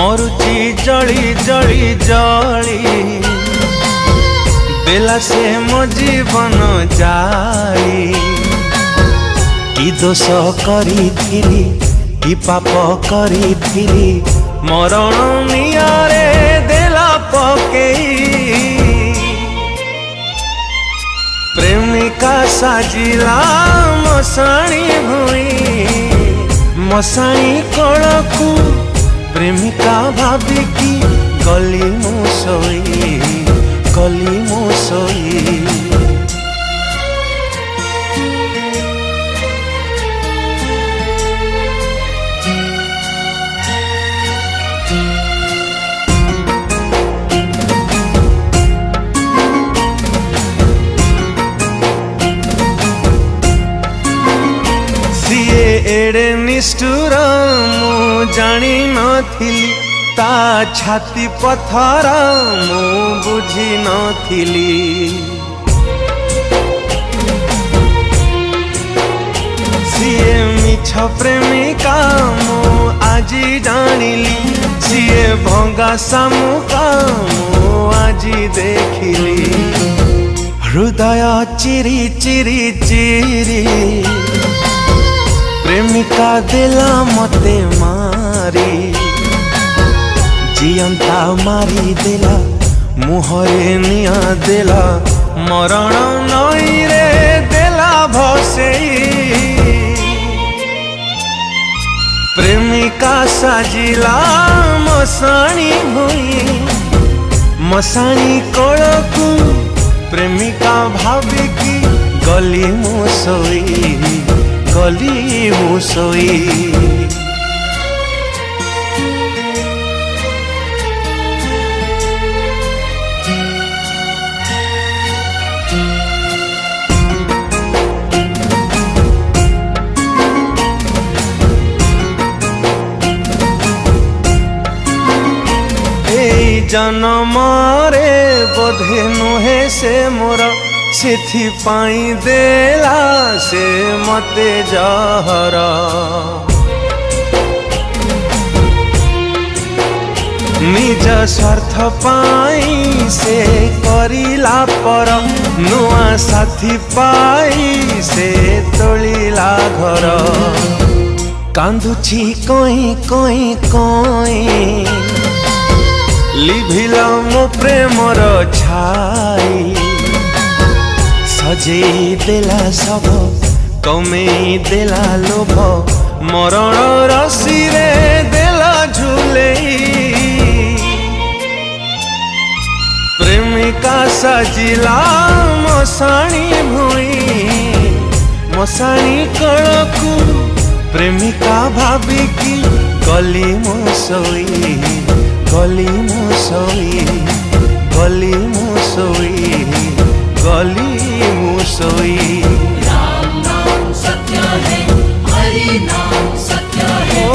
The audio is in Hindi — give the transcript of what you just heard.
मरुची जली जली जली देला से मो जीवन जाली। कि दोष करी कि पाप करी मरण नियारे देला पकेई। प्रेमिका साजिला मसाणी भुई मसाणी कलकू प्रेमिका भाविकी गली मुसोई गली मुसोई। सीए एड़े निष्ठुर मु जानी नथिली ता छाती पथर मु बुझी नथिली। सीए मिछ प्रेमिका मु आजी जानिली सीए भंगा सामुका मु आजी देखिली। हृदय चिरी चिरी चिरी प्रेमिका देला मते मारी जियंता मारी देला मुहरे निया देला मरण नई रे देला भसेई। प्रेमिका साजिला मसाणी भुई मसाणी कलकू प्रेमिका भाविकी गली मुसोई गली मुसोई। जन्म रे बोधे नुहे से मोर सेथि पाई देला से मते जहर। निज स्वार्थ पाई से करिला पर नुआ साथी पाई से तोलिला घर। कांदुची कोई कोई कोई लिभिला मो प्रेमर छाई सजेई देला सब कमेई देला लोभ मरण रसी रे देला झुलेई। प्रेमिका साजिला मसाणी भुई मसाणी कलकू प्रेमिका भाविकी गली मुसोई गली मुसोई गली मुसोई गली मुसोई। राम नाम सत्य है हरि नाम सत्य है।